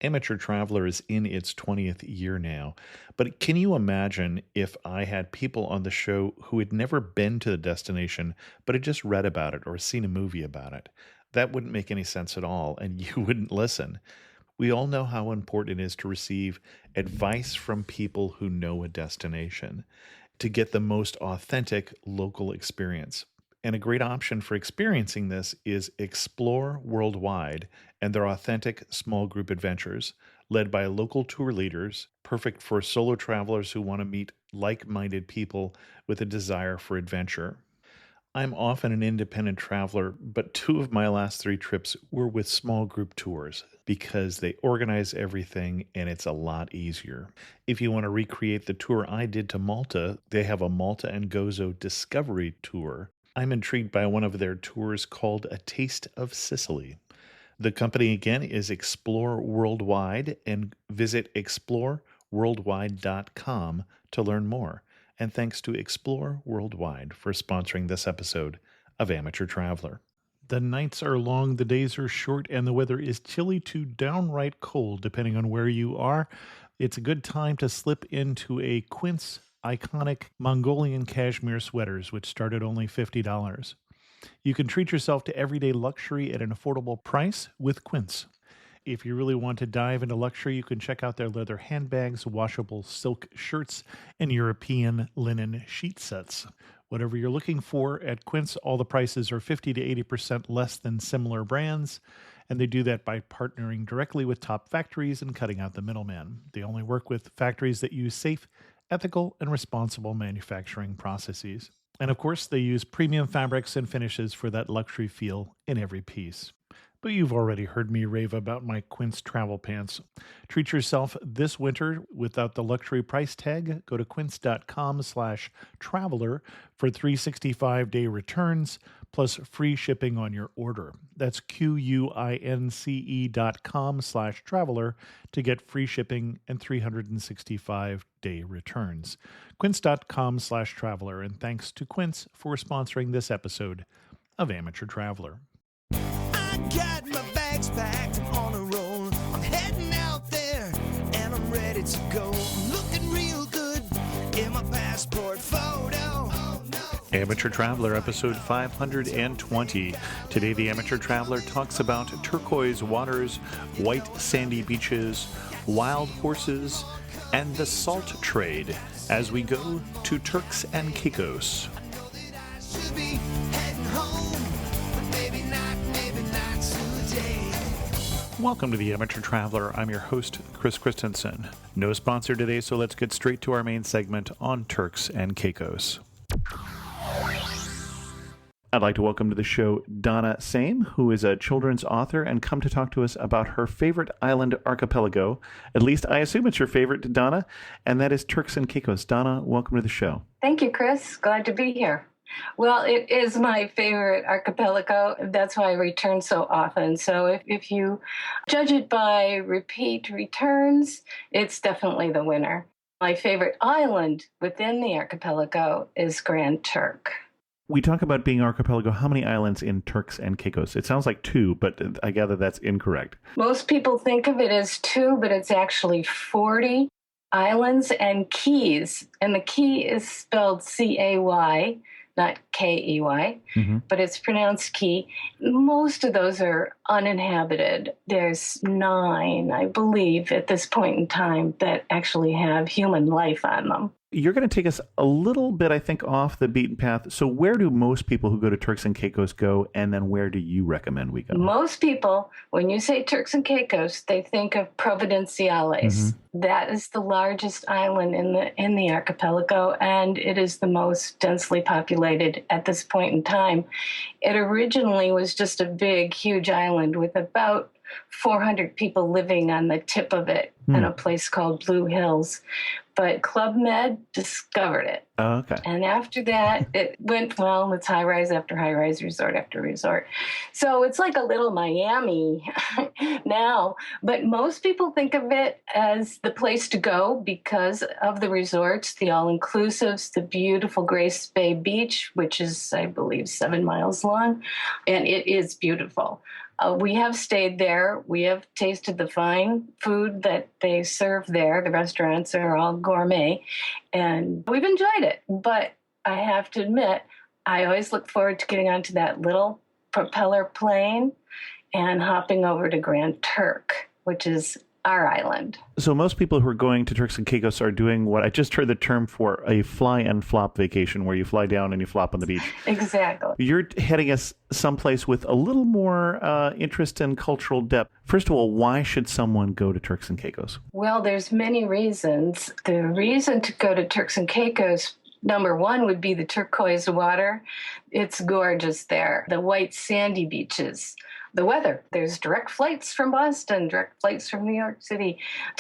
Amateur Traveler is in its 20th year now, but can you imagine if I had people on the show who had never been to the destination, but had just read about it or seen a movie about it? That wouldn't make any sense at all, and you wouldn't listen. We all know how important it is to receive advice from people who know a destination to get the most authentic local experience. And a great option for experiencing this is Explore Worldwide and their authentic small group adventures, led by local tour leaders, perfect for solo travelers who want to meet like minded people with a desire for adventure. I'm often an independent traveler, but two of my last three trips were with small group tours because they organize everything and it's a lot easier. If you want to recreate the tour I did to Malta, they have a Malta and Gozo Discovery Tour. I'm intrigued by one of their tours called A Taste of Sicily. The company again is Explore Worldwide, and visit exploreworldwide.com to learn more. And thanks to Explore Worldwide for sponsoring this episode of Amateur Traveler. The nights are long, the days are short, and the weather is chilly to downright cold, depending on where you are. It's a good time to slip into a Quince iconic Mongolian cashmere sweaters, which start at only $50. You can treat yourself to everyday luxury at an affordable price with Quince. If you really want to dive into luxury, you can check out their leather handbags, washable silk shirts, and European linen sheet sets. Whatever you're looking for at Quince, all the prices are 50 to 80% less than similar brands, and they do that by partnering directly with top factories and cutting out the middleman. They only work with factories that use safe, ethical, and responsible manufacturing processes. And of course, they use premium fabrics and finishes for that luxury feel in every piece. But you've already heard me rave about my Quince travel pants. Treat yourself this winter without the luxury price tag. Go to quince.com/traveler for 365-day returns plus free shipping on your order. That's QUINCE.com/traveler to get free shipping and 365-day returns. Quince.com/traveler. And thanks to Quince for sponsoring this episode of Amateur Traveler. Got my bags packed, I'm on a roll. I'm heading out there and I'm ready to go. I'm looking real good in my passport photo. Oh, no. Amateur Traveler, episode 520. Today, the Amateur Traveler talks about turquoise waters, white sandy beaches, wild horses, and the salt trade as we go to Turks and Caicos. I know that I should be heading home, but maybe not today. Welcome to the Amateur Traveler. I'm your host, Chris Christensen. No sponsor today, so let's get straight to our main segment on Turks and Caicos. I'd like to welcome to the show Donna Seim, who is a children's author and come to talk to us about her favorite island archipelago. At least I assume it's your favorite, Donna, and that is Turks and Caicos. Donna, welcome to the show. Thank you, Chris. Glad to be here. Well, it is my favorite archipelago. That's why I return so often. So if you judge it by repeat returns, it's definitely the winner. My favorite island within the archipelago is Grand Turk. We talk about being archipelago. How many islands in Turks and Caicos? It sounds like 2, but I gather that's incorrect. Most people think of it as 2, but it's actually 40 islands and keys. And the key is spelled C-A-Y, not K-E-Y, but it's pronounced key. Most of those are uninhabited. There's 9, I believe, at this point in time that actually have human life on them. You're going to take us a little bit, I think, off the beaten path. So where do most people who go to Turks and Caicos go, and then where do you recommend we go? Most people, when you say Turks and Caicos, they think of Providenciales. That is the largest island in the archipelago, and it is the most densely populated at this point in time. It originally was just a big, huge island with about 400 people living on the tip of it in a place called Blue Hills. But Club Med discovered it. Oh, okay. And after that, it went, well, it's high rise after high rise, resort after resort. So it's like a little Miami now. But most people think of it as the place to go because of the resorts, the all-inclusives, the beautiful Grace Bay Beach, which is, I believe, 7 miles long. And it is beautiful. We have stayed there. We have tasted the fine food that they serve there. The restaurants are all gourmet, and we've enjoyed it. But I have to admit, I always look forward to getting onto that little propeller plane and hopping over to Grand Turk, which is our island. So most people who are going to Turks and Caicos are doing what I just heard the term for, a fly and flop vacation, where you fly down and you flop on the beach. Exactly. You're heading us someplace with a little more interest and cultural depth. First of all, why should someone go to Turks and Caicos? Well, there's many reasons. The reason to go to Turks and Caicos, number one, would be the turquoise water. It's gorgeous there. The white sandy beaches. The weather. There's direct flights from Boston, direct flights from New York City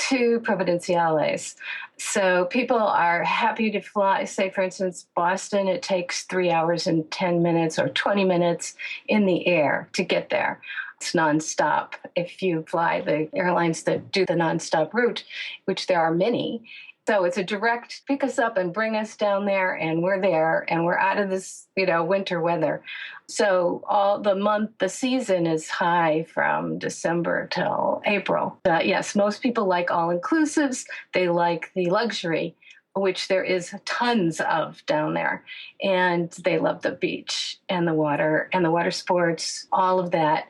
to Providenciales. So people are happy to fly. Say, for instance, Boston, it takes 3 hours and 10 minutes or 20 minutes in the air to get there. It's nonstop. If you fly the airlines that do the nonstop route, which there are many. So it's a direct pick us up and bring us down there, and we're there, and we're out of this, winter weather. So the season is high from December till April. Yes, most people like all-inclusives. They like the luxury, which there is tons of down there. And they love the beach and the water sports, all of that.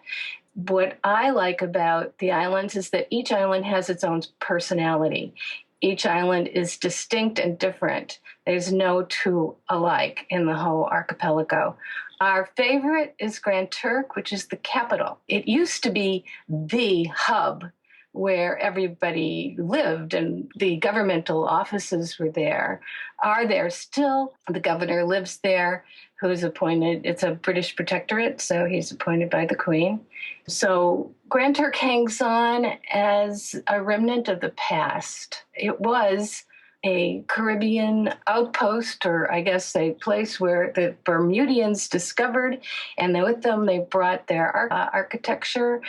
What I like about the islands is that each island has its own personality. Each island is distinct and different. There's no two alike in the whole archipelago. Our favorite is Grand Turk, which is the capital. It used to be the hub where everybody lived, and the governmental offices are there still. The governor lives there, who's appointed. It's a British protectorate, so he's appointed by the Queen. So Grand Turk hangs on as a remnant of the past. It was a Caribbean outpost, or I guess a place where the Bermudians discovered, and then with them they brought their architecture,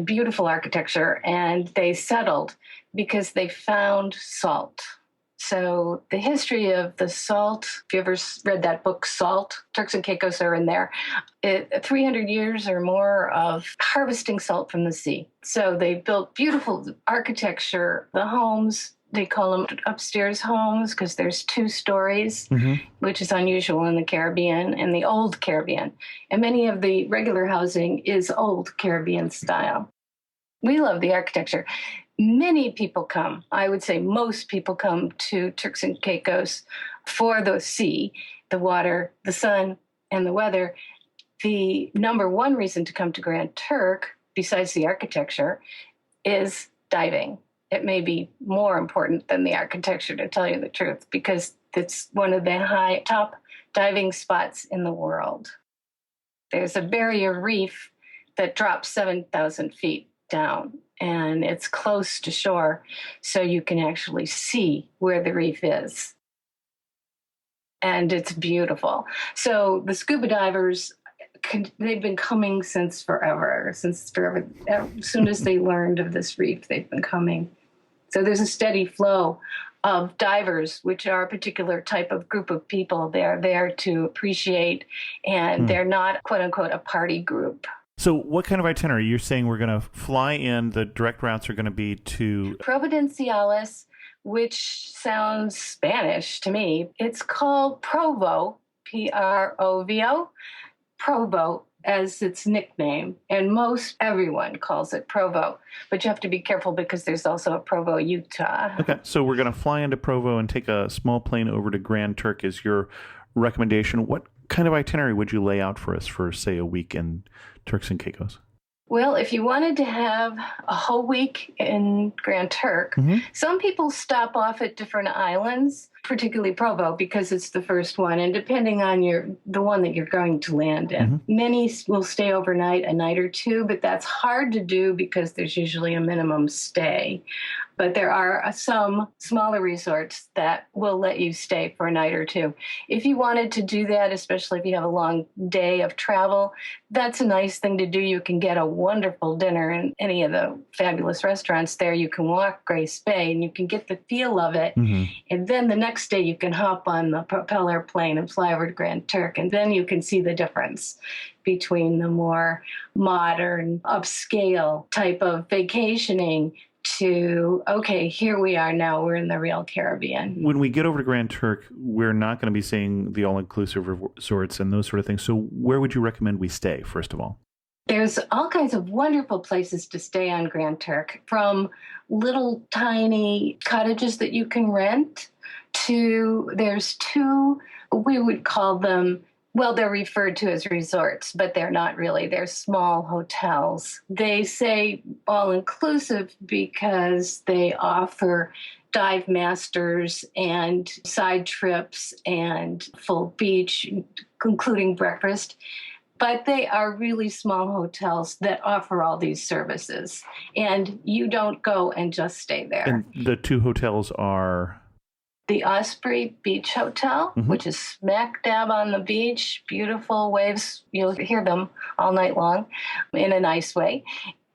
beautiful architecture, and they settled because they found salt. So the history of the salt, if you ever read that book, Salt, Turks and Caicos are in there, 300 years or more of harvesting salt from the sea. So they built beautiful architecture, the homes. They call them upstairs homes because there's 2 stories, which is unusual in the Caribbean, in the old Caribbean. And many of the regular housing is old Caribbean style. We love the architecture. Many people come, I would say most people come to Turks and Caicos for the sea, the water, the sun, and the weather. The number one reason to come to Grand Turk, besides the architecture, is diving. It may be more important than the architecture, to tell you the truth, because it's one of the top diving spots in the world. There's a barrier reef that drops 7,000 feet down, and it's close to shore, so you can actually see where the reef is. And it's beautiful. So the scuba divers, they've been coming since forever. As soon as they learned of this reef, they've been coming. So there's a steady flow of divers, which are a particular type of group of people. They're there to appreciate, and they're not, quote unquote, a party group. So what kind of itinerary? You're saying we're going to fly in, the direct routes are going to be to Providenciales, which sounds Spanish to me. It's called Provo, Provo, Provo as its nickname, and everyone calls it Provo. But you have to be careful because there's also a Provo, Utah. Okay, so we're going to fly into Provo and take a small plane over to Grand Turk is your recommendation. What kind of itinerary would you lay out for us for, say, a week in Turks and Caicos? Well, if you wanted to have a whole week in Grand Turk, some people stop off at different islands, particularly Provo, because it's the first one. And depending on the one that you're going to land in, many will stay overnight, a night or two, but that's hard to do because there's usually a minimum stay. But there are some smaller resorts that will let you stay for a night or two. If you wanted to do that, especially if you have a long day of travel, that's a nice thing to do. You can get a wonderful dinner in any of the fabulous restaurants there. You can walk Grace Bay and you can get the feel of it. And then the next day you can hop on the propeller plane and fly over to Grand Turk, and then you can see the difference. between the more modern, upscale type of vacationing to, okay, here we are now, we're in the real Caribbean. When we get over to Grand Turk, we're not going to be seeing the all-inclusive resorts and those sort of things. So where would you recommend we stay, first of all? There's all kinds of wonderful places to stay on Grand Turk, from little tiny cottages that you can rent to, there's two, we would call them, well, they're referred to as resorts, but they're not really. They're small hotels. They say all-inclusive because they offer dive masters and side trips and full beach, including breakfast. But they are really small hotels that offer all these services. And you don't go and just stay there. And the two hotels are? The Osprey Beach Hotel, which is smack dab on the beach, beautiful waves. You'll hear them all night long in a nice way.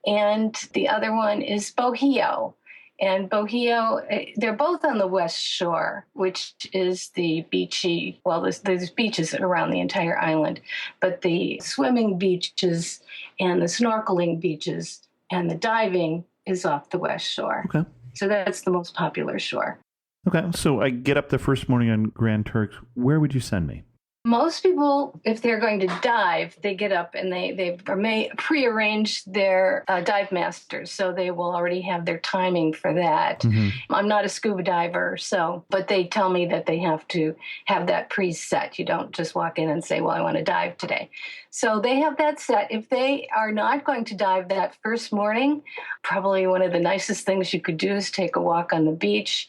And the other one is Bohio. And Bohio, they're both on the West Shore, which is the beachy, well, there's beaches around the entire island, but the swimming beaches and the snorkeling beaches and the diving is off the West Shore. Okay. So that's the most popular shore. Okay, so I get up the first morning on Grand Turks. Where would you send me? Most people, if they're going to dive, they get up and they may prearrange their dive masters, so they will already have their timing for that. I'm not a scuba diver, but they tell me that they have to have that preset. You don't just walk in and say, well, I want to dive today. So they have that set. If they are not going to dive that first morning, probably one of the nicest things you could do is take a walk on the beach.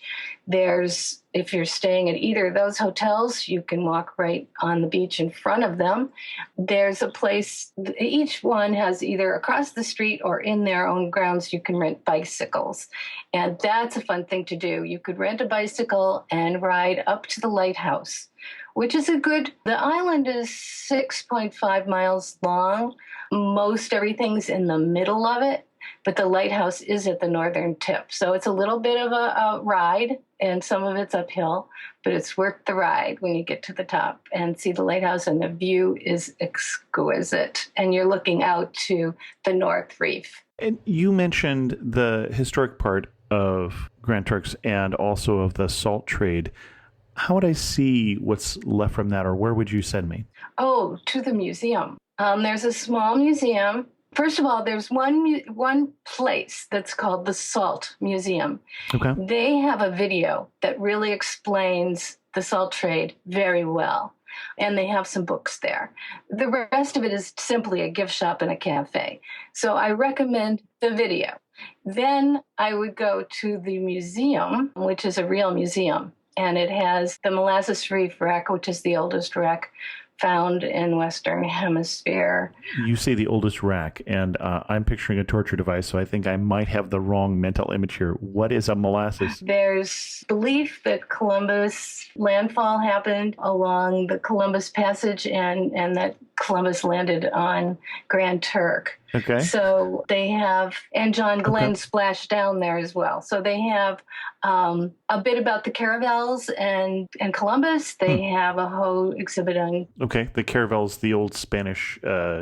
If you're staying at either of those hotels, you can walk right on the beach in front of them. There's a place, each one has either across the street or in their own grounds, you can rent bicycles. And that's a fun thing to do. You could rent a bicycle and ride up to the lighthouse, which is the island is 6.5 miles long. Most everything's in the middle of it, but the lighthouse is at the northern tip. So it's a little bit of a ride, and some of it's uphill, but it's worth the ride when you get to the top and see the lighthouse, and the view is exquisite. And you're looking out to the North Reef. And you mentioned the historic part of Grand Turks and also of the salt trade. How would I see what's left from that, or where would you send me? Oh, to the museum. There's a small museum. First of all, there's one place that's called the Salt Museum. Okay. They have a video that really explains the salt trade very well, and they have some books there. The rest of it is simply a gift shop and a cafe. So I recommend the video. Then I would go to the museum, which is a real museum, and it has the Molasses Reef wreck, which is the oldest wreck found in Western Hemisphere. You say the oldest wreck, and I'm picturing a torture device, so I think I might have the wrong mental image here. What is a molasses? There's belief that Columbus landfall happened along the Columbus Passage and that Columbus landed on Grand Turk. Okay. So they have, and John Glenn splashed down there as well. So they have a bit about the caravels and Columbus. They have a whole exhibit on. Okay, the caravels, the old Spanish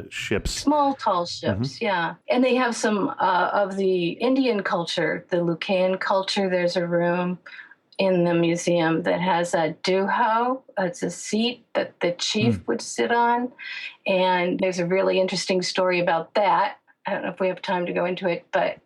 ships. Small, tall ships, yeah. And they have some of the Indian culture, the Lucayan culture. There's a room in the museum that has a duho. It's a seat that the chief would sit on. And there's a really interesting story about that. I don't know if we have time to go into it, but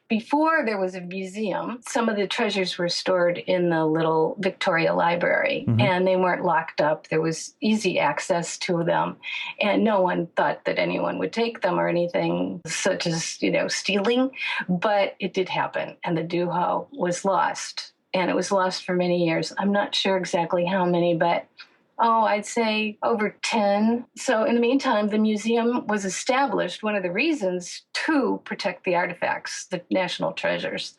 before there was a museum, some of the treasures were stored in the little Victoria Library, and they weren't locked up. There was easy access to them, and no one thought that anyone would take them or anything such as, stealing, but it did happen, and the duho was lost. And it was lost for many years. I'm not sure exactly how many, but I'd say over 10. So in the meantime, the museum was established, one of the reasons, to protect the artifacts, the national treasures.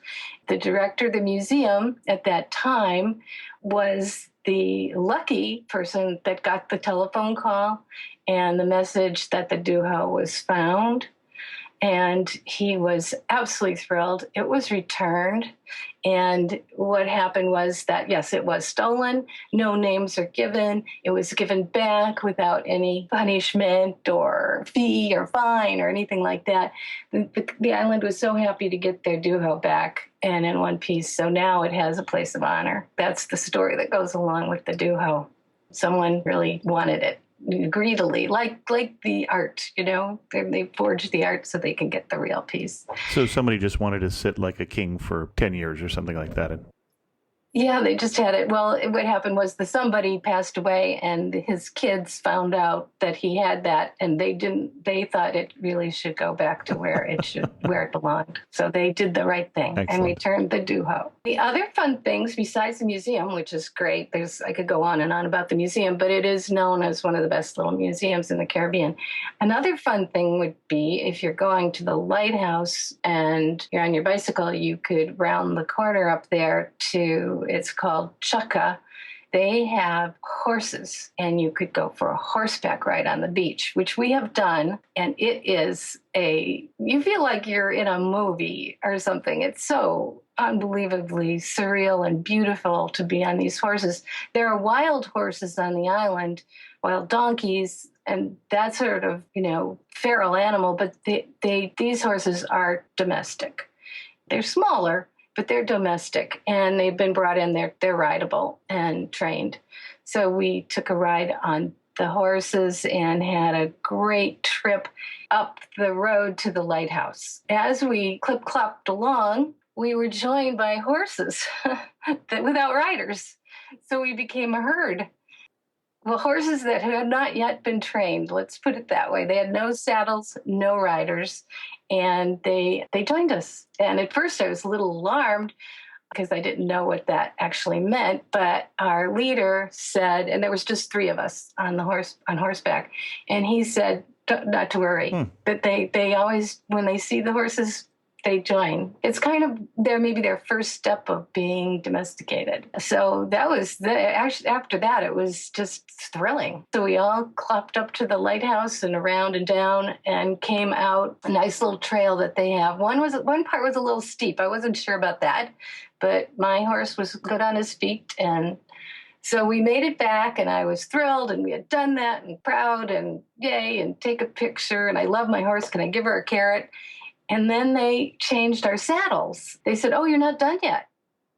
The director of the museum at that time was the lucky person that got the telephone call and the message that the duho was found. and he was absolutely thrilled. It was returned. And what happened was that, yes, it was stolen. No names are given. It was given back without any punishment or fee or fine or anything like that. The island was so happy to get their duho back and in one piece. So now it has a place of honor. That's the story that goes along with the duho. Someone really wanted it greedily, like the art, they forged the art so they can get the real piece. So somebody just wanted to sit like a king for 10 years or something like that. Yeah, they just had it. Well, what happened was somebody passed away and his kids found out that he had that, and they thought it really should go back to where it belonged. So they did the right thing. Excellent. And returned the duho. The other fun things besides the museum, which is great, I could go on and on about the museum, but it is known as one of the best little museums in the Caribbean. Another fun thing would be if you're going to the lighthouse and you're on your bicycle, you could round the corner up there it's called Chukka. They have horses, and you could go for a horseback ride on the beach, which we have done. And it is you feel like you're in a movie or something. It's so unbelievably surreal and beautiful to be on these horses. There are wild horses on the island, wild donkeys, and that sort of, feral animal. But these horses are domestic. They're smaller, but they're domestic, and they've been brought in. They're rideable and trained. So we took a ride on the horses and had a great trip up the road to the lighthouse. As we clip-clopped along, we were joined by horses without riders. So we became a herd. Well, horses that had not yet been trained, let's put it that way. They had no saddles, no riders, and they joined us. And at first I was a little alarmed because I didn't know what that actually meant, but our leader said, and there was just 3 of us on horseback, and he said not to worry, that they always, when they see the horses, they join. It's kind of maybe their first step of being domesticated. So that was actually after that, it was just thrilling. So we all clopped up to the lighthouse and around and down and came out a nice little trail that they have. One part was a little steep. I wasn't sure about that, but my horse was good on his feet, and so we made it back, and I was thrilled, and we had done that and proud and yay, and take a picture. And I love my horse. Can I give her a carrot? And then they changed our saddles. They said, "Oh, you're not done yet."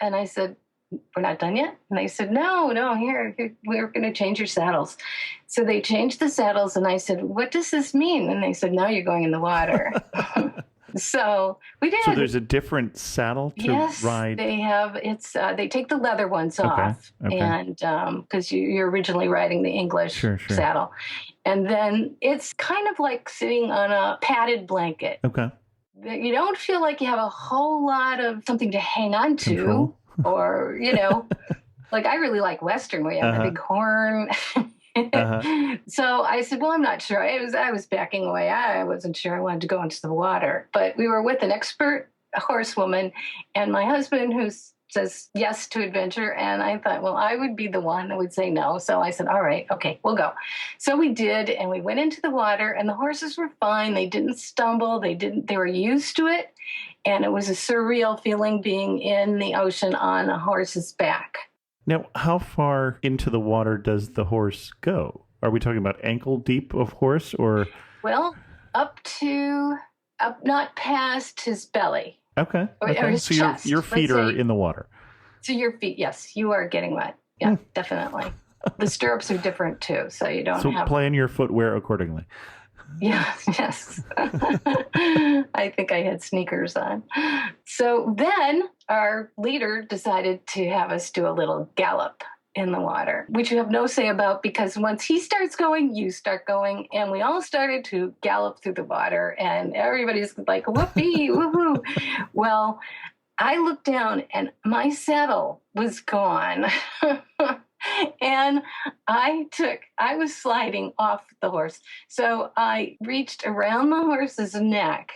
And I said, "We're not done yet?" And they said, No, here, we're going to change your saddles. So they changed the saddles, and I said, "What does this mean?" And they said, "No, you're going in the water." So we did. So there's a different saddle to ride? They have. They take the leather ones off, and because you're originally riding the English saddle. And then it's kind of like sitting on a padded blanket. Okay. You don't feel like you have a whole lot of something to hang on to. Control. Or, like I really like Western where you have a big horn. So I said, well, I'm not sure. I was backing away. I wasn't sure I wanted to go into the water. But we were with an expert horsewoman and my husband who says yes to adventure. And I thought, well, I would be the one that would say no. So I said, all right, okay, we'll go. So we did, and we went into the water, and the horses were fine. They didn't stumble. They were used to it. And it was a surreal feeling being in the ocean on a horse's back. Now, how far into the water does the horse go? Are we talking about ankle deep of horse, or? Well, up not past his belly. Okay. Or his so chest. Your feet are in the water. So your feet, yes, you are getting wet. Yeah, definitely. The stirrups are different too, so you don't have. So plan your footwear accordingly. Yeah, yes. I think I had sneakers on. So then our leader decided to have us do a little gallop in the water, which you have no say about because once he starts going, you start going. And we all started to gallop through the water and everybody's like, whoopee, woohoo. Well, I looked down and my saddle was gone. And I was sliding off the horse. So I reached around the horse's neck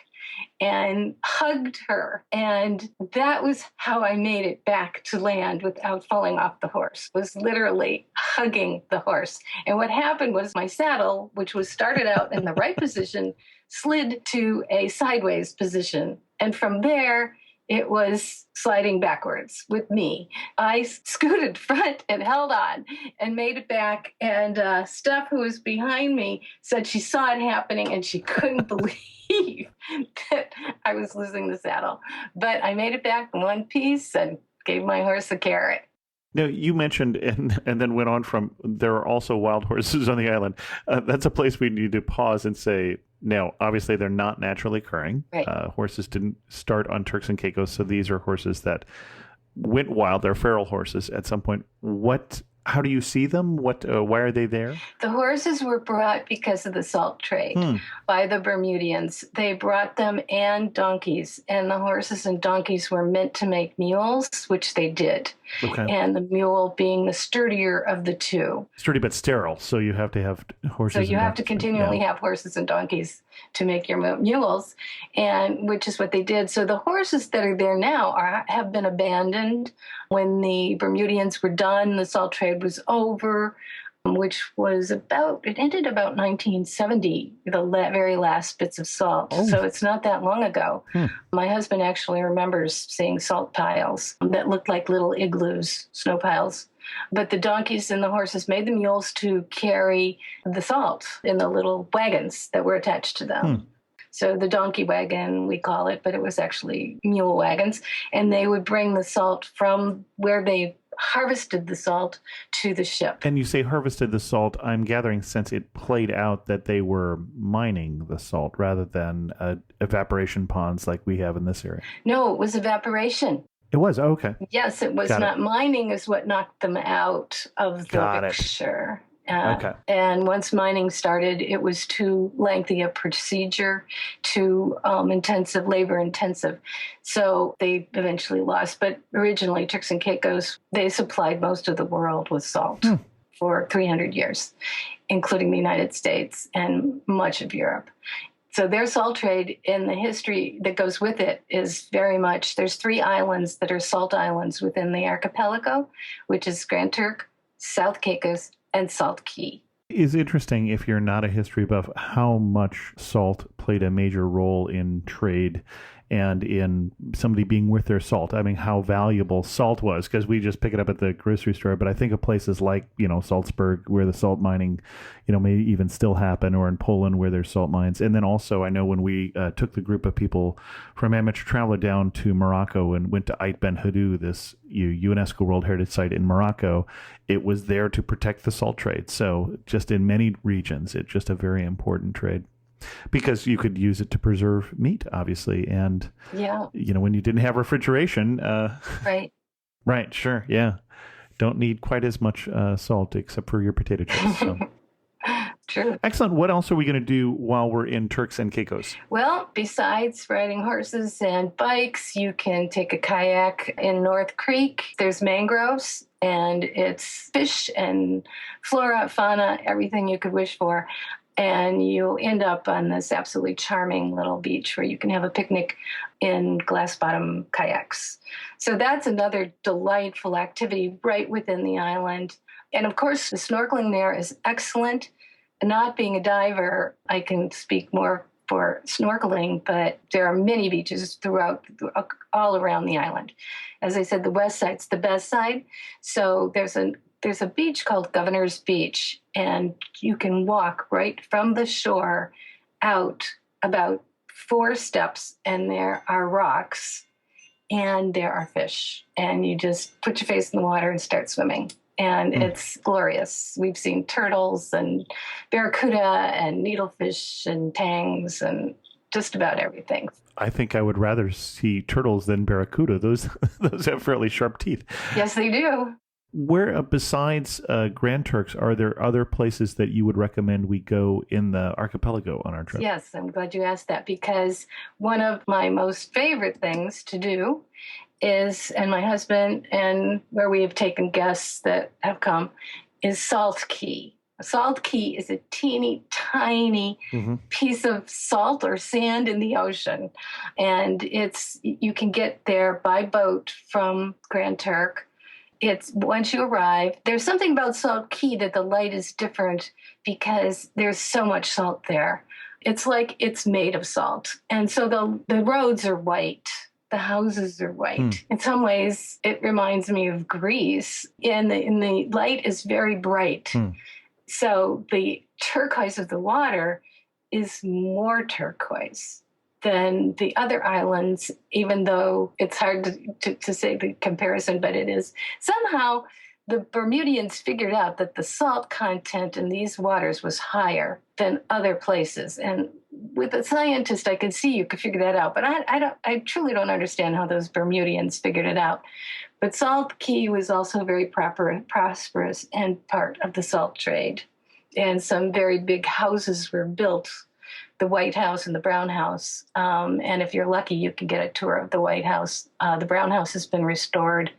and hugged her. And that was how I made it back to land without falling off the horse, was literally hugging the horse. And what happened was my saddle, which was started out in the right position, slid to a sideways position. And from there, it was sliding backwards with me. I scooted front and held on and made it back. And Steph, who was behind me, said she saw it happening and she couldn't believe that I was losing the saddle. But I made it back in one piece and gave my horse a carrot. Now, you mentioned and then went on from there are also wild horses on the island. That's a place we need to pause and say, now, obviously, they're not naturally occurring. Right. Horses didn't start on Turks and Caicos, so these are horses that went wild. They're feral horses at some point. How do you see them? Why are they there? The horses were brought because of the salt trade by the Bermudians. They brought them and donkeys, and the horses and donkeys were meant to make mules, which they did. Okay. And the mule being the sturdier of the two. Sturdy but sterile, so you have to have horses. So you have to continually have horses and donkeys to make your mules, and which is what they did. So the horses that are there now have been abandoned. When the Bermudians were done, the salt trade was over, which was it ended about 1970, the very last bits of salt. Oh. So it's not that long ago. My husband actually remembers seeing salt piles that looked like little igloos, snow piles. But the donkeys and the horses made the mules to carry the salt in the little wagons that were attached to them. So the donkey wagon, we call it, but it was actually mule wagons. And they would bring the salt from where they harvested the salt to the ship. And you say harvested the salt. I'm gathering since it played out that they were mining the salt rather than evaporation ponds like we have in this area. No, it was evaporation. It was? Oh, okay. Yes, it was not. Mining is what knocked them out of the picture. Okay. And once mining started, it was too lengthy a procedure, too labor intensive. So they eventually lost. But originally, Turks and Caicos, they supplied most of the world with salt for 300 years, including the United States and much of Europe. So their salt trade and the history that goes with it is very much, there's 3 islands that are salt islands within the archipelago, which is Grand Turk, South Caicos, and Salt Key. It's interesting, if you're not a history buff, how much salt played a major role in trade and in somebody being worth their salt. I mean, how valuable salt was, because we just pick it up at the grocery store. But I think of places like, Salzburg, where the salt mining, may even still happen, or in Poland where there's salt mines. And then also, I know when we took the group of people from Amateur Traveler down to Morocco and went to Ait Ben Haddou, this UNESCO World Heritage Site in Morocco, it was there to protect the salt trade. So just in many regions, it's just a very important trade. Because you could use it to preserve meat, obviously. And, when you didn't have refrigeration. Right. Right, sure, yeah. Don't need quite as much salt except for your potato chips. So. True. Excellent. What else are we going to do while we're in Turks and Caicos? Well, besides riding horses and bikes, you can take a kayak in North Creek. There's mangroves, and it's fish and flora, fauna, everything you could wish for. And you'll end up on this absolutely charming little beach where you can have a picnic in glass-bottom kayaks. So that's another delightful activity right within the island. And of course, the snorkeling there is excellent. Not being a diver, I can speak more for snorkeling, but there are many beaches all around the island. As I said, the west side's the best side. So there's a beach called Governor's Beach, and you can walk right from the shore out about 4 steps, and there are rocks, and there are fish. And you just put your face in the water and start swimming. And it's glorious. We've seen turtles and barracuda and needlefish and tangs and just about everything. I think I would rather see turtles than barracuda. Those have fairly sharp teeth. Yes, they do. Where, besides Grand Turks, are there other places that you would recommend we go in the archipelago on our trip? Yes, I'm glad you asked that, because one of my most favorite things to do is, and my husband, and where we have taken guests that have come, is Salt Key. Salt Key is a teeny tiny piece of salt or sand in the ocean. And you can get there by boat from Grand Turk. It's once you arrive, there's something about Salt Key that the light is different because there's so much salt there. It's like it's made of salt. And so the roads are white. The houses are white. In some ways, it reminds me of Greece. And the light is very bright. So the turquoise of the water is more turquoise than the other islands, even though it's hard to say the comparison, but it is. Somehow, the Bermudians figured out that the salt content in these waters was higher than other places. And with a scientist, I could see you could figure that out. But I truly don't understand how those Bermudians figured it out. But Salt Key was also very prosperous and part of the salt trade. And some very big houses were built, the White House and the Brown House. And if you're lucky, you can get a tour of the White House. The Brown House has been restored.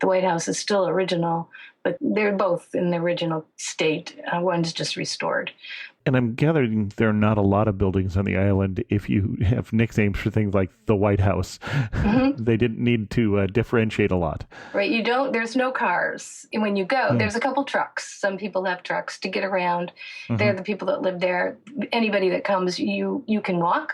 The White House is still original, but they're both in the original state. One's just restored. And I'm gathering there are not a lot of buildings on the island if you have nicknames for things like the White House. They didn't need to differentiate a lot. Right, you don't, there's no cars. And when you go, there's a couple trucks. Some people have trucks to get around. They're the people that live there. Anybody that comes, you can walk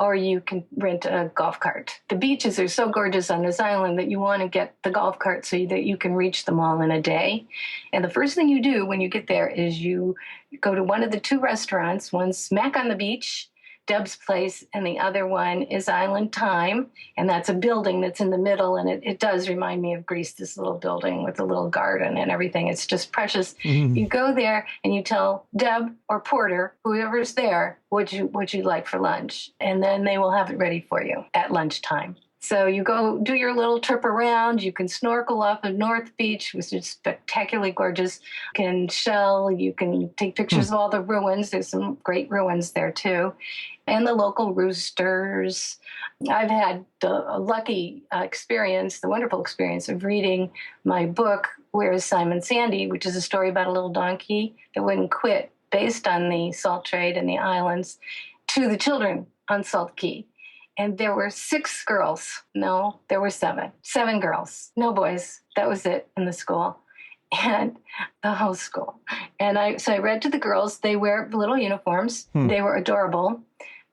or you can rent a golf cart. The beaches are so gorgeous on this island that you want to get the golf cart so that you can reach them all in a day. And the first thing you do when you get there is you go to one of the two restaurants, one's smack on the beach, Deb's Place, and the other one is Island Time, and that's a building that's in the middle, and it does remind me of Greece, this little building with a little garden and everything. It's just precious. You go there and you tell Deb or Porter, whoever's there, what you'd like for lunch, and then they will have it ready for you at lunchtime. So you go do your little trip around. You can snorkel off of North Beach, which is spectacularly gorgeous. You can shell. You can take pictures of all the ruins. There's some great ruins there, too. And the local roosters. I've had the lucky experience, the wonderful experience of reading my book, Where is Simon Sandy, which is a story about a little donkey that wouldn't quit, based on the salt trade in the islands, to the children on Salt Key. And there were 6 girls. No, there were 7. 7 girls. No boys. That was it in the school. And the whole school. And I read to the girls. They wear little uniforms. They were adorable.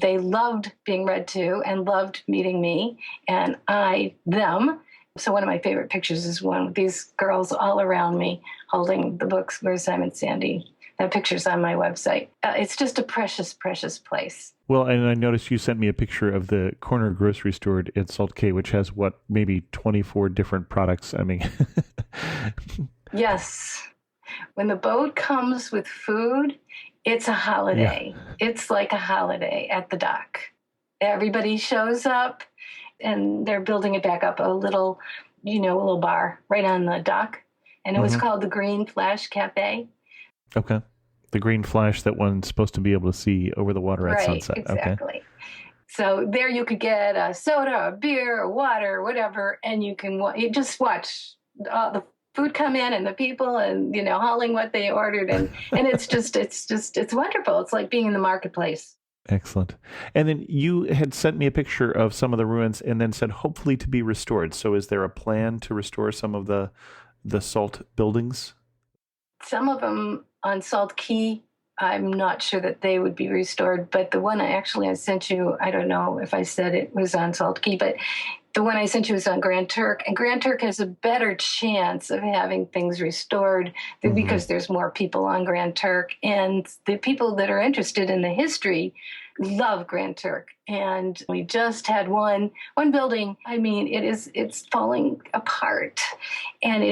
They loved being read to and loved meeting me and I them. So one of my favorite pictures is one with these girls all around me holding the books, Where's Simon Sandy? That picture's on my website. It's just a precious, precious place. Well, and I noticed you sent me a picture of the corner grocery store at Salt Cay, which has, maybe 24 different products. I mean... Yes. When the boat comes with food, it's a holiday. Yeah. It's like a holiday at the dock. Everybody shows up, and they're building it back up, a little bar right on the dock. And it was called the Green Flash Cafe. Okay. The green flash that one's supposed to be able to see over the water at sunset. Exactly. Okay. So there you could get a soda, a beer, a water, whatever, and you just watch the food come in and the people and, hauling what they ordered. And it's wonderful. It's like being in the marketplace. Excellent. And then you had sent me a picture of some of the ruins and then said hopefully to be restored. So is there a plan to restore some of the salt buildings? Some of them on Salt Key, I'm not sure that they would be restored, but the one I sent you, I don't know if I said it was on Salt Key, but the one I sent you was on Grand Turk, and Grand Turk has a better chance of having things restored because there's more people on Grand Turk, and the people that are interested in the history love Grand Turk. And we just had one building. I mean, it's falling apart, and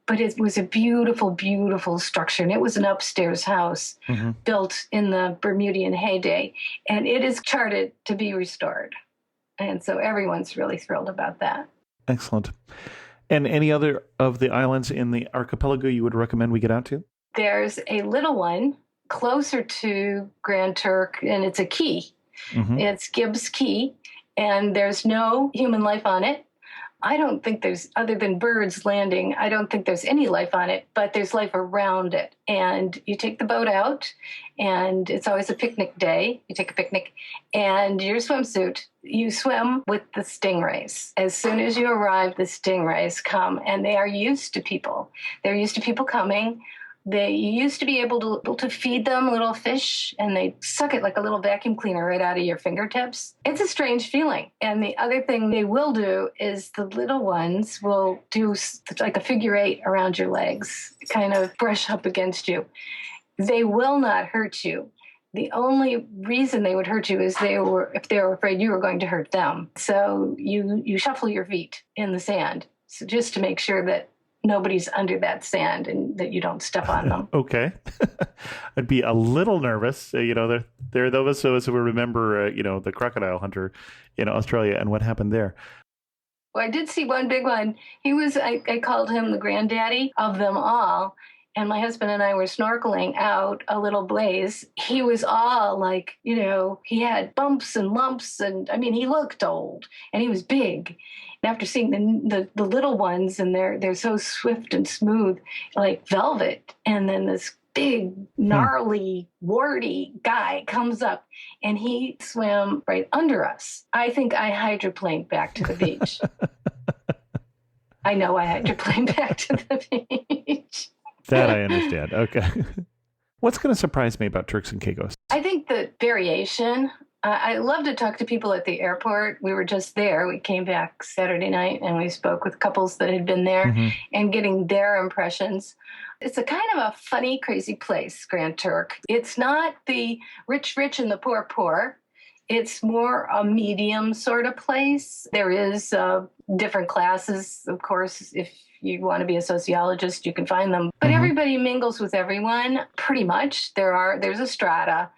but it was a beautiful, beautiful structure, and it was an upstairs house built in the Bermudian heyday, and it is charted to be restored. And so everyone's really thrilled about that. Excellent. And any other of the islands in the archipelago you would recommend we get out to? There's a little one closer to Grand Turk, and it's a key. It's Gibbs Key, and there's no human life on it. I don't think there's, other than birds landing, I don't think there's any life on it, but there's life around it. And you take the boat out, and it's always a picnic day. You take a picnic, and your swimsuit, you swim with the stingrays. As soon as you arrive, the stingrays come, and they are used to people. They're used to people coming. They used to be able to feed them little fish, and they suck it like a little vacuum cleaner right out of your fingertips. It's a strange feeling. And the other thing they will do is the little ones will do like a figure eight around your legs, kind of brush up against you. They will not hurt you. The only reason they would hurt you is if they were afraid you were going to hurt them. So you shuffle your feet in the sand, so just to make sure that nobody's under that sand and that you don't step on them. Okay. I'd be a little nervous. There are those of us who remember, the crocodile hunter in Australia and what happened there. Well, I did see one big one. I called him the granddaddy of them all. And my husband and I were snorkeling out a little blaze. He was all like, he had bumps and lumps. And I mean, he looked old and he was big. And after seeing the little ones, and they're so swift and smooth, like velvet. And then this big, gnarly, warty guy comes up and he swam right under us. I think I hydroplaned back to the beach. I know I hydroplaned back to the beach. That I understand. Okay. What's going to surprise me about Turks and Caicos? I think the variation. I love to talk to people at the airport. We were just there. We came back Saturday night and we spoke with couples that had been there and getting their impressions. It's a kind of a funny, crazy place, Grand Turk. It's not the rich and the poor. It's more a medium sort of place. There is different classes, of course. If you want to be a sociologist, you can find them. But everybody mingles with everyone, pretty much. There's a strata.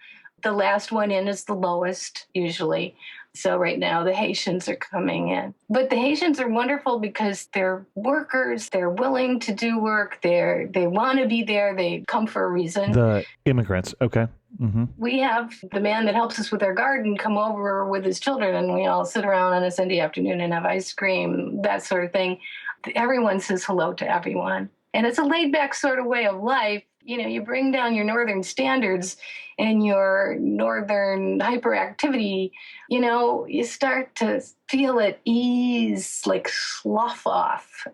The last one in is the lowest, usually. So right now, the Haitians are coming in. But the Haitians are wonderful because they're workers. They're willing to do work. They want to be there. They come for a reason. The immigrants. Okay. Mm-hmm. We have the man that helps us with our garden come over with his children, and we all sit around on a Sunday afternoon and have ice cream, that sort of thing. Everyone says hello to everyone. And it's a laid-back sort of way of life. You bring down your northern standards and your northern hyperactivity, you start to feel at ease, like slough off.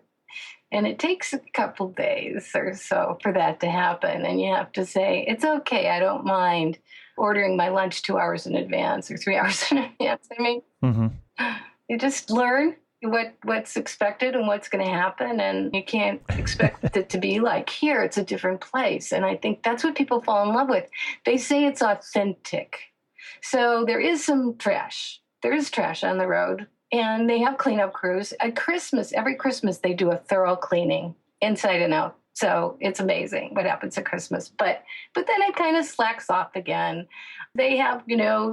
And it takes a couple days or so for that to happen. And you have to say, it's okay, I don't mind ordering my lunch 2 hours in advance or 3 hours in advance. I mean, you just learn what's expected and what's going to happen, and you can't expect it to be like here. It's a different place, and I think that's what people fall in love with. They say it's authentic. So there is some trash. There is trash on the road, and they have cleanup crews. At Christmas, every Christmas, they do a thorough cleaning inside and out. So it's amazing what happens at Christmas. But then it kind of slacks off again. They have,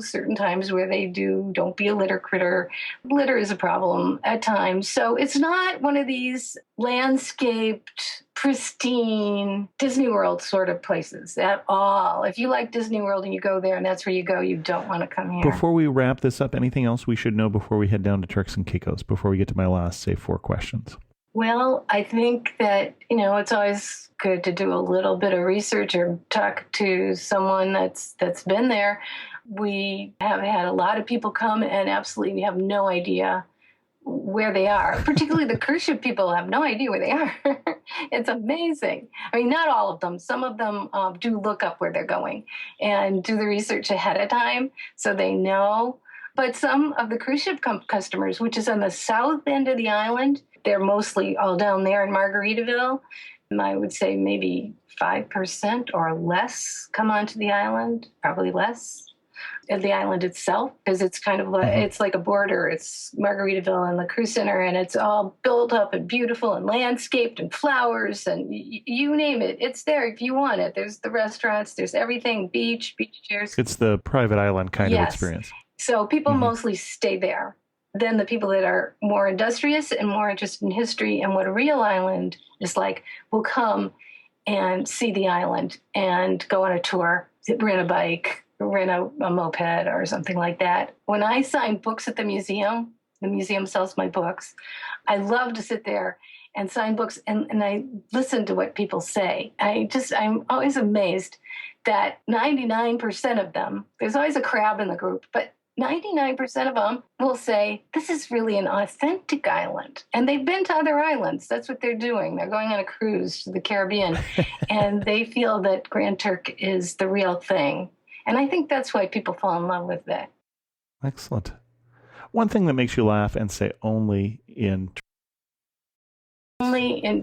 certain times where they don't be a litter critter. Litter is a problem at times. So it's not one of these landscaped, pristine Disney World sort of places at all. If you like Disney World and you go there and that's where you go, you don't want to come here. Before we wrap this up, anything else we should know before we head down to Turks and Caicos, before we get to my last, say, 4 questions? Well, I think that, it's always good to do a little bit of research or talk to someone that's been there. We have had a lot of people come and absolutely have no idea where they are. Particularly the cruise ship people have no idea where they are. It's amazing. I mean, not all of them. Some of them do look up where they're going and do the research ahead of time so they know. But some of the cruise ship customers, which is on the south end of the island, they're mostly all down there in Margaritaville. And I would say maybe 5% or less come onto the island, probably less, of the island itself, because it's kind of it's like a border. It's Margaritaville and the cruise center, and it's all built up and beautiful and landscaped and flowers and you name it. It's there if you want it. There's the restaurants. There's everything, beach chairs. It's the private island kind of experience. So people mostly stay there. Then the people that are more industrious and more interested in history and what a real island is like will come and see the island and go on a tour, rent a bike, rent a moped or something like that. When I sign books at the museum sells my books, I love to sit there and sign books and I listen to what people say. I'm always amazed that 99% of them, there's always a crab in the group, but 99% of them will say, this is really an authentic island. And they've been to other islands. That's what they're doing. They're going on a cruise to the Caribbean. And they feel that Grand Turk is the real thing. And I think that's why people fall in love with it. Excellent. One thing that makes you laugh and say only in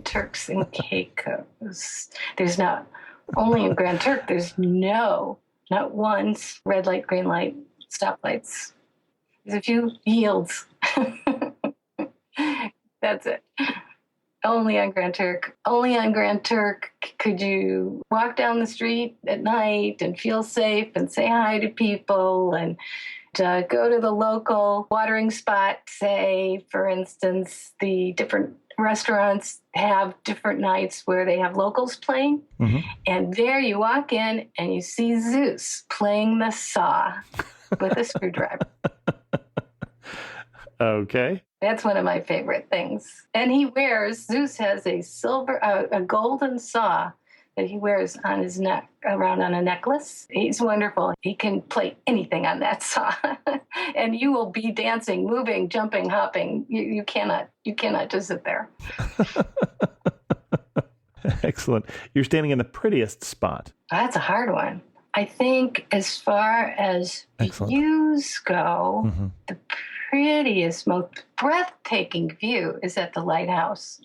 Turks and Caicos. There's not only in Grand Turk. There's not once red light, green light, stoplights. There's a few yields. That's it. Only on Grand Turk. Only on Grand Turk could you walk down the street at night and feel safe and say hi to people and go to the local watering spot. Say, for instance, the different restaurants have different nights where they have locals playing. Mm-hmm. And there you walk in and you see Zeus playing the saw with a screwdriver. Okay. That's one of my favorite things. And Zeus has a golden saw that he wears on his neck, around on a necklace. He's wonderful. He can play anything on that saw. And you will be dancing, moving, jumping, hopping. You cannot just sit there. Excellent. You're standing in the prettiest spot. That's a hard one. I think as far as views go, mm-hmm. the prettiest, most breathtaking view is at the lighthouse,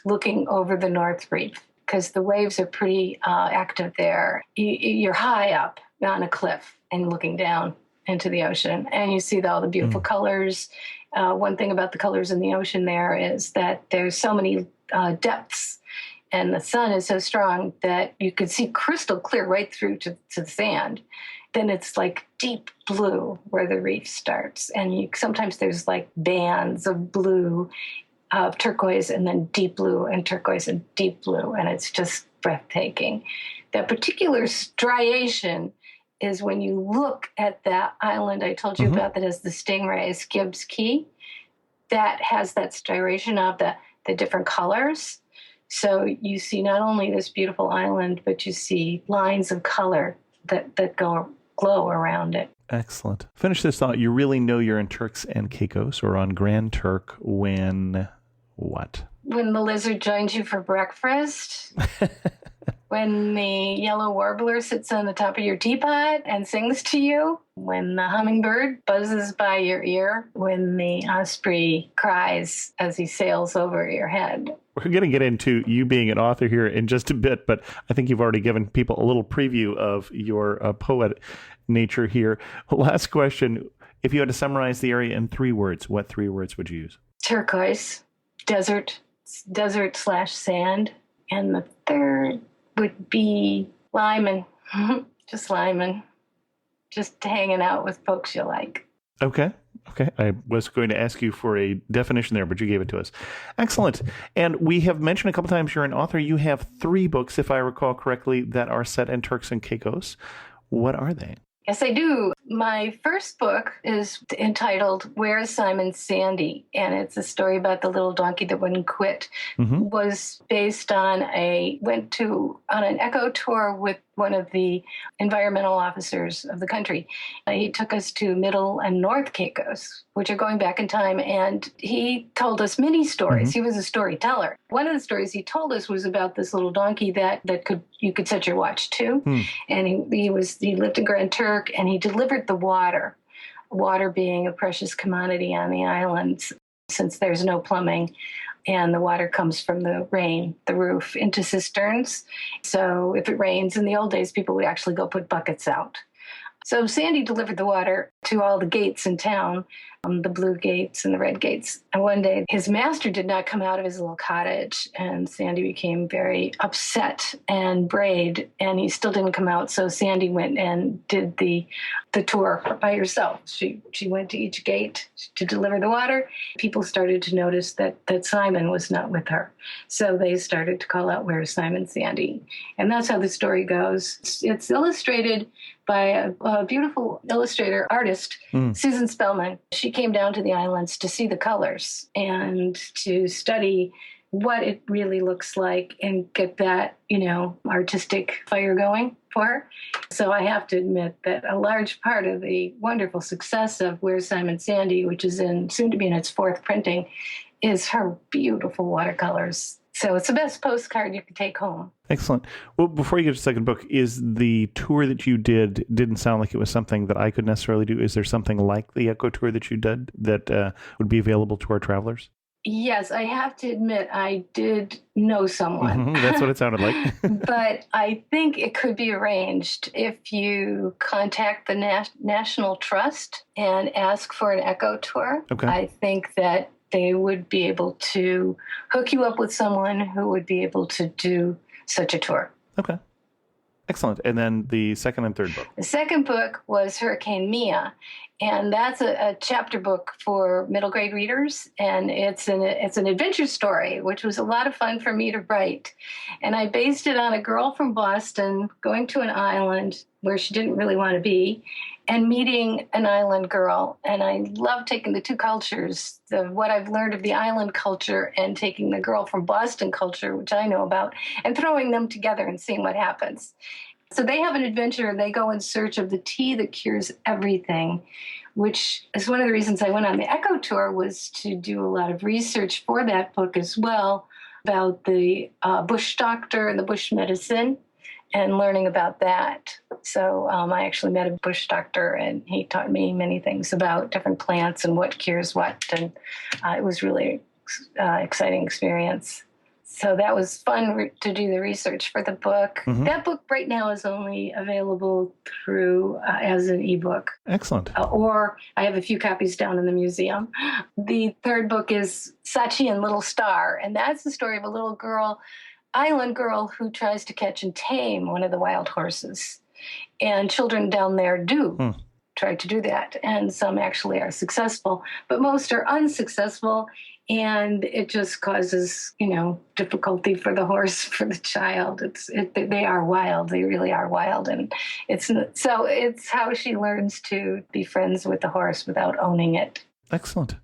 looking over the North Reef, because the waves are pretty active there. You're high up on a cliff and looking down into the ocean, and you see all the beautiful colors. One thing about the colors in the ocean there is that there's so many depths, and the sun is so strong that you could see crystal clear right through to the sand. Then it's like deep blue where the reef starts. And sometimes there's like bands of blue, of turquoise, and then deep blue and turquoise and deep blue. And it's just breathtaking. That particular striation is when you look at that island I told you about that has the stingrays, Gibbs Key, that has that striation of the different colors. So you see not only this beautiful island, but you see lines of color that glow around it. Excellent. Finish this thought. You really know you're in Turks and Caicos or on Grand Turk when what? When the lizard joins you for breakfast. When the yellow warbler sits on the top of your teapot and sings to you. When the hummingbird buzzes by your ear. When the osprey cries as he sails over your head. We're going to get into you being an author here in just a bit, but I think you've already given people a little preview of your poet nature here. Last question. If you had to summarize the area in 3 words, what 3 words would you use? Turquoise, desert/sand. And the third would be Lyman. Just Lyman. Just hanging out with folks you like. Okay. I was going to ask you for a definition there, but you gave it to us. Excellent. And we have mentioned a couple times you're an author. You have 3 books, if I recall correctly, that are set in Turks and Caicos. What are they? Yes, I do. My first book is entitled Where is Simon Sandy? And it's a story about the little donkey that wouldn't quit. Mm-hmm. Was based on went on an eco tour with one of the environmental officers of the country. He took us to Middle and North Caicos, which are going back in time, and he told us many stories. Mm-hmm. He was a storyteller. One of the stories he told us was about this little donkey that you could set your watch to. And he lived in Grand Turk, and he delivered the water being a precious commodity on the islands since there's no plumbing. And the water comes from the rain, the roof, into cisterns. So if it rains, in the old days, people would actually go put buckets out. So Sandy delivered the water to all the gates in town, the blue gates and the red gates. And one day, his master did not come out of his little cottage, and Sandy became very upset and brayed, and he still didn't come out. So Sandy went and did the tour by herself. She went to each gate to deliver the water. People started to notice that Simon was not with her. So they started to call out, "Where's Simon Sandy?" And that's how the story goes. It's illustrated by a beautiful illustrator, artist, Susan Spellman. She came down to the islands to see the colors and to study what it really looks like and get that, artistic fire going for her. So I have to admit that a large part of the wonderful success of Where's Simon Sandy, which is soon to be in its 4th printing, is her beautiful watercolors. So it's the best postcard you can take home. Excellent. Well, before you get to the second book, is the tour that you didn't sound like it was something that I could necessarily do? Is there something like the Echo Tour that you did that would be available to our travelers? Yes, I have to admit I did know someone. That's what it sounded like. But I think it could be arranged if you contact the National Trust and ask for an Echo Tour. Okay. I think that they would be able to hook you up with someone who would be able to do such a tour. Okay. Excellent. And then the second and third book. The second book was Hurricane Mia, and that's a chapter book for middle grade readers, and it's an adventure story, which was a lot of fun for me to write. And I based it on a girl from Boston going to an island where she didn't really want to be and meeting an island girl. And I love taking the two cultures, what I've learned of the island culture and taking the girl from Boston culture, which I know about, and throwing them together and seeing what happens. So they have an adventure. They go in search of the tea that cures everything, which is one of the reasons I went on the Echo Tour, was to do a lot of research for that book as well about the bush doctor and the bush medicine and learning about that. So I actually met a bush doctor, and he taught me many things about different plants and what cures what. And it was really exciting experience. So that was fun to do the research for the book. Mm-hmm. That book right now is only available through as an ebook. Excellent. Or I have a few copies down in the museum. The third book is Sachi and Little Star, and that's the story of a little girl, island girl, who tries to catch and tame one of the wild horses. And children down there do try to do that, and some actually are successful, but most are unsuccessul. And it just causes, difficulty for the horse, for the child. They are wild. They really are wild. And it's how she learns to be friends with the horse without owning it. Excellent.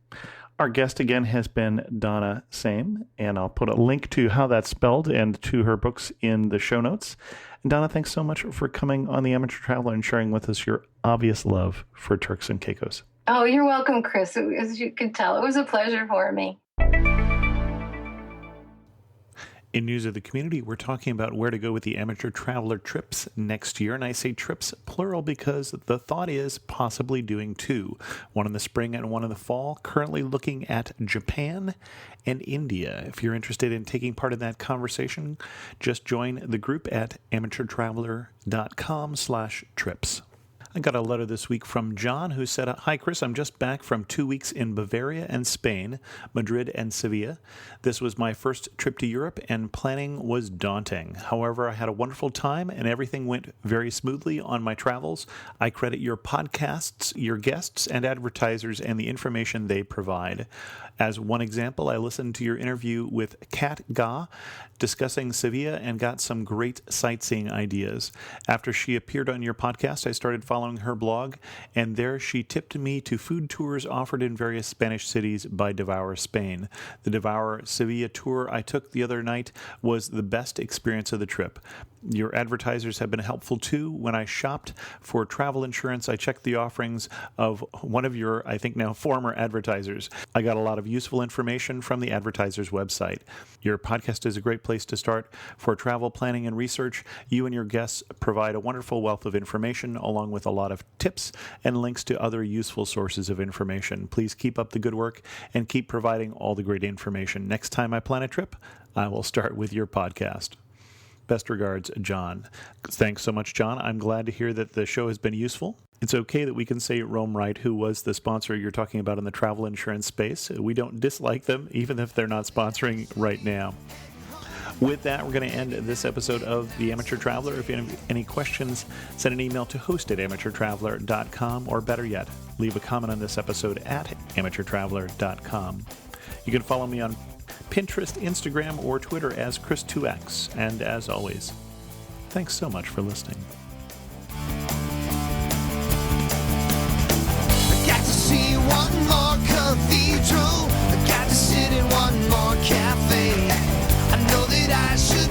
Our guest again has been Donna Seim, and I'll put a link to how that's spelled and to her books in the show notes. And Donna, thanks so much for coming on The Amateur Traveler and sharing with us your obvious love for Turks and Caicos. Oh, you're welcome, Chris. As you can tell, it was a pleasure for me. In news of the community, we're talking about where to go with the Amateur Traveler trips next year. And I say trips plural because the thought is possibly doing two, one in the spring and one in the fall, currently looking at Japan and India. If you're interested in taking part in that conversation, just join the group at amateurtraveler.com/trips. I got a letter this week from John, who said, "Hi, Chris. I'm just back from 2 weeks in Bavaria and Spain, Madrid and Sevilla. This was my first trip to Europe, and planning was daunting. However, I had a wonderful time, and everything went very smoothly on my travels. I credit your podcasts, your guests, and advertisers, and the information they provide. As one example, I listened to your interview with Kat Ga discussing Sevilla and got some great sightseeing ideas. After she appeared on your podcast, I started following her blog, and there she tipped me to food tours offered in various Spanish cities by Devour Spain. The Devour Sevilla tour I took the other night was the best experience of the trip. Your advertisers have been helpful too. When I shopped for travel insurance, I checked the offerings of one of your, I think now, former advertisers. I got a lot of useful information from the advertiser's website. Your podcast is a great place to start for travel planning and research. You and your guests provide a wonderful wealth of information, along with a lot of tips and links to other useful sources of information. Please keep up the good work and keep providing all the great information. Next time I plan a trip, I will start with your podcast. Best regards, John." Thanks so much, John. I'm glad to hear that the show has been useful. It's okay that we can say Roam Right, who was the sponsor you're talking about in the travel insurance space. We don't dislike them, even if they're not sponsoring right now. With that, we're going to end this episode of The Amateur Traveler. If you have any questions, send an email to host@amateurtraveler.com, or better yet, leave a comment on this episode at amateurtraveler.com. You can follow me on Pinterest, Instagram, or Twitter as Chris2X. And as always, thanks so much for listening. I got to see one more cathedral. I got to sit in one more cafe. I should